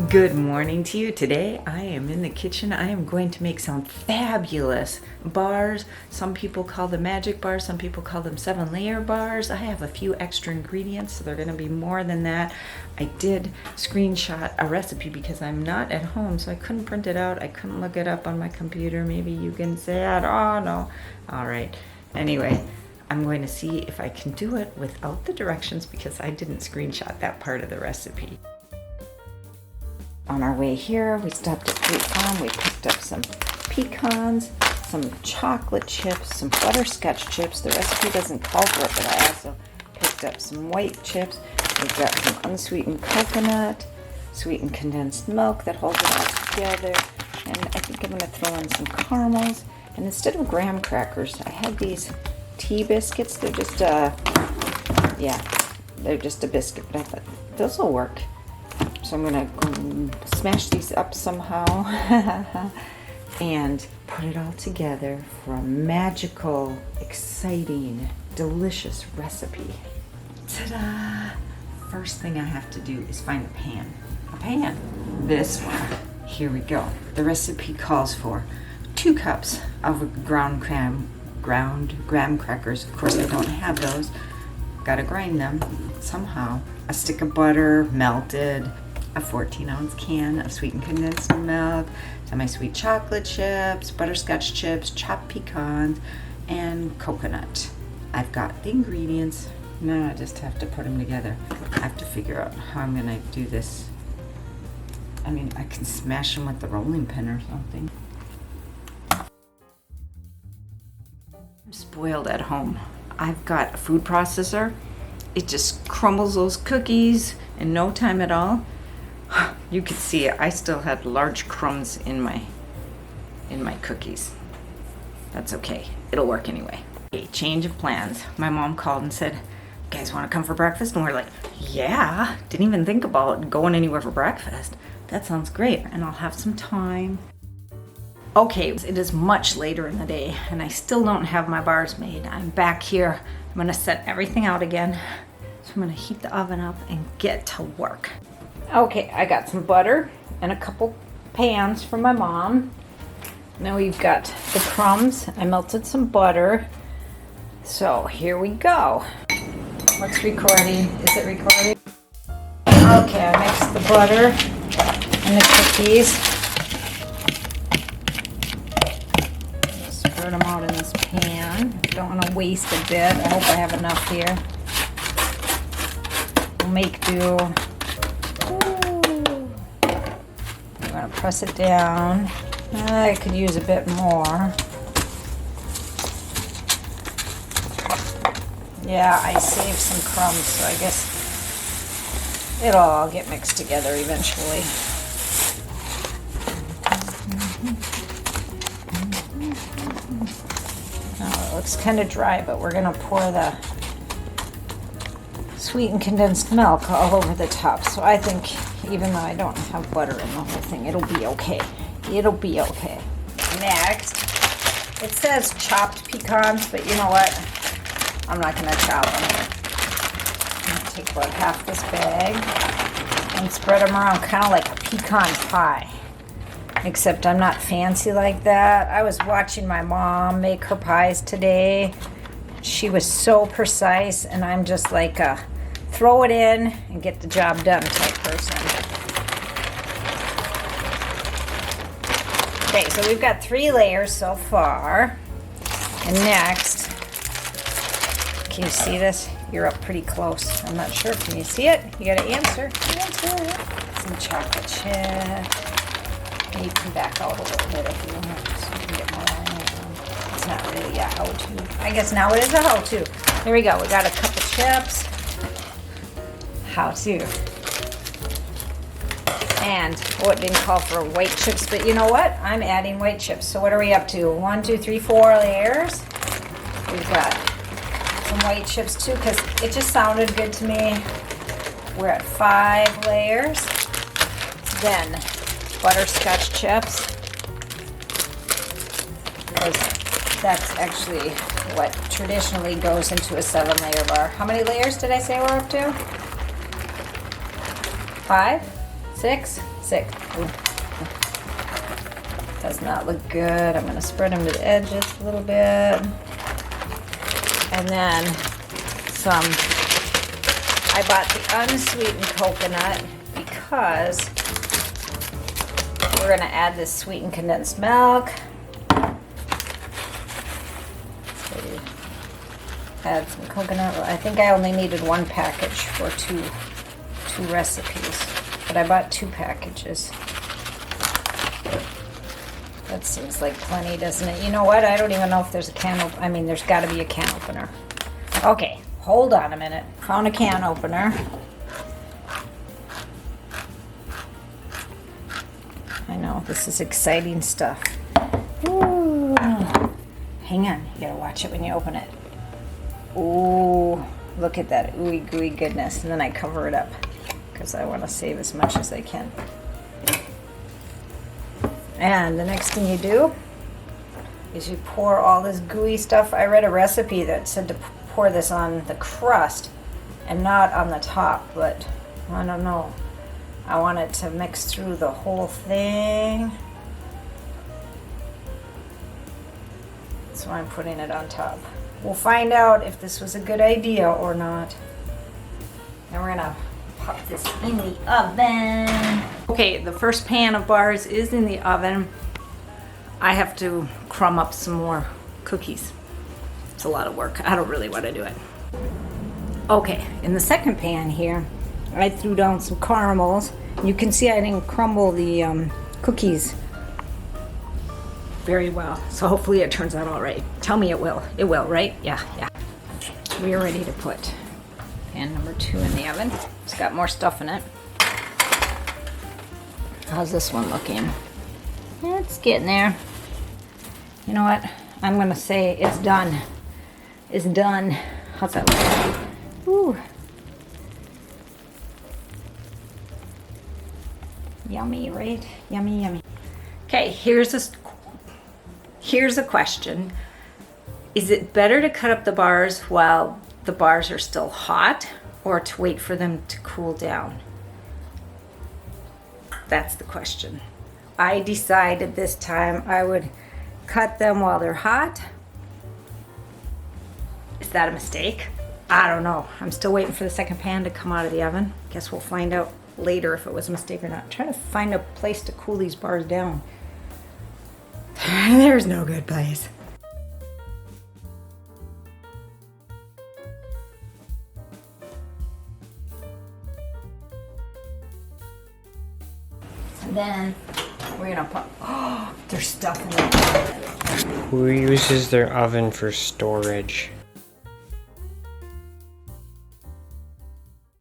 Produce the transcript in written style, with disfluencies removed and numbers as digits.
Good morning to you. Today I am in the kitchen. I am going to make some fabulous bars. Some people call them magic bars, some people call them 7-layer bars. I have a few extra ingredients, so they're going to be more than that. I did screenshot a recipe because I'm not at home, so I couldn't print it out. I couldn't look it up on my computer. Maybe you can say that. Oh no. All right. Anyway, I'm going to see if I can do it without the directions because I didn't screenshot that part of the recipe. On our way here, we stopped at Fruit Farm. We picked up some pecans, some chocolate chips, some butterscotch chips. The recipe doesn't call for it, but I also picked up some white chips. We've got some unsweetened coconut, sweetened condensed milk that holds it all together. And I think I'm going to throw in some caramels. And instead of graham crackers, I had these tea biscuits. They're just they're just a biscuit, but I thought those will work. So I'm gonna smash these up somehow and put it all together for a magical, exciting, delicious recipe. Ta-da! First thing I have to do is find a pan. A pan. This one. Here we go. The recipe calls for 2 cups of ground graham crackers. Of course, I don't have those. Gotta grind them somehow. A stick of butter, melted. A 14-ounce can of sweetened condensed milk, semi-sweet chocolate chips, butterscotch chips, chopped pecans, and coconut. I've got the ingredients. Now I just have to put them together. I have to figure out how I'm gonna do this. I mean, I can smash them with the rolling pin or something. I'm spoiled at home. I've got a food processor. It just crumbles those cookies in no time at all. You could see it. I still had large crumbs in my cookies. That's okay. It'll work anyway. A change of plans. My mom called and said, "You guys want to come for breakfast?" And we're like, "Yeah." Didn't even think about going anywhere for breakfast. That sounds great. And I'll have some time. Okay, it is much later in the day and I still don't have my bars made. I'm back here. I'm going to set everything out again. So I'm going to heat the oven up and get to work. Okay, I got some butter and a couple pans from my mom. Now we've got the crumbs. I melted some butter. So here we go. What's recording? Is it recording? Okay, I mixed the butter and the cookies. Spread them out in this pan. Don't want to waste a bit. I hope I have enough here. We'll make do. I'm going to press it down. I could use a bit more. Yeah, I saved some crumbs, so I guess it'll all get mixed together eventually. Now it looks kind of dry, but we're going to pour the sweetened condensed milk all over the top. So I think even though I don't have butter in the whole thing, it'll be okay. It'll be okay. Next, it says chopped pecans, but you know what? I'm not going to chop them. I'm going to take about half this bag and spread them around kind of like a pecan pie. Except I'm not fancy like that. I was watching my mom make her pies today. She was so precise, and I'm just like a throw it in and get the job done type person. Okay, so we've got 3 layers so far. And next, can you see this? You're up pretty close. I'm not sure. Can you see it? You gotta answer. Answer. Some chocolate chip. And you can back out a little bit if you want, so you can get more on it. It's not really a how-to. I guess now it is a how-to. Here we go. We got a cup of chips. How-to. And, oh, it didn't call for white chips, but you know what? I'm adding white chips. So what are we up to? 1, 2, 3, 4 layers. We've got some white chips too, because it just sounded good to me. We're at 5 layers. Then butterscotch chips. Because that's actually what traditionally goes into a 7-layer bar. How many layers did I say we're up to? 5? 6? 6. Ooh. Does not look good. I'm gonna spread them to the edges a little bit. And then I bought the unsweetened coconut because we're gonna add this sweetened condensed milk. So add some coconut. I think I only needed 1 package for two recipes, but I bought 2 packages. That seems like plenty, doesn't it? You know what? I don't even know if there's a can opener. I mean, there's got to be a can opener. Okay, hold on a minute. Found a can opener. I know, this is exciting stuff. Ooh. Hang on, you gotta watch it when you open it. Ooh, look at that ooey gooey goodness. And then I cover it up because I want to save as much as I can. And the next thing you do is you pour all this gooey stuff. I read a recipe that said to pour this on the crust and not on the top, but I don't know. I want it to mix through the whole thing. So I'm putting it on top. We'll find out if this was a good idea or not. And we're gonna pop this in the oven. Okay, the first pan of bars is in the oven. I have to crumb up some more cookies. It's a lot of work. I don't really want to do it. Okay, in the second pan here, I threw down some caramels. You can see I didn't crumble the cookies very well. So hopefully it turns out all right. Tell me it will. It will, right? Yeah. We are ready to put pan number 2 in the oven. It's got more stuff in it. How's this one looking? It's getting there. You know what? I'm gonna say it's done. It's done. How's that look? Ooh. Yummy, right? Yummy, yummy. Okay, here's a question. Is it better to cut up the bars while the bars are still hot or to wait for them to cool down? That's the question. I decided this time I would cut them while they're hot. Is that a mistake? I don't know. I'm still waiting for the second pan to come out of the oven. Guess we'll find out later if it was a mistake or not. I'm trying to find a place to cool these bars down. There's no good place. And then we're gonna put, oh, there's stuff in there. Who uses their oven for storage?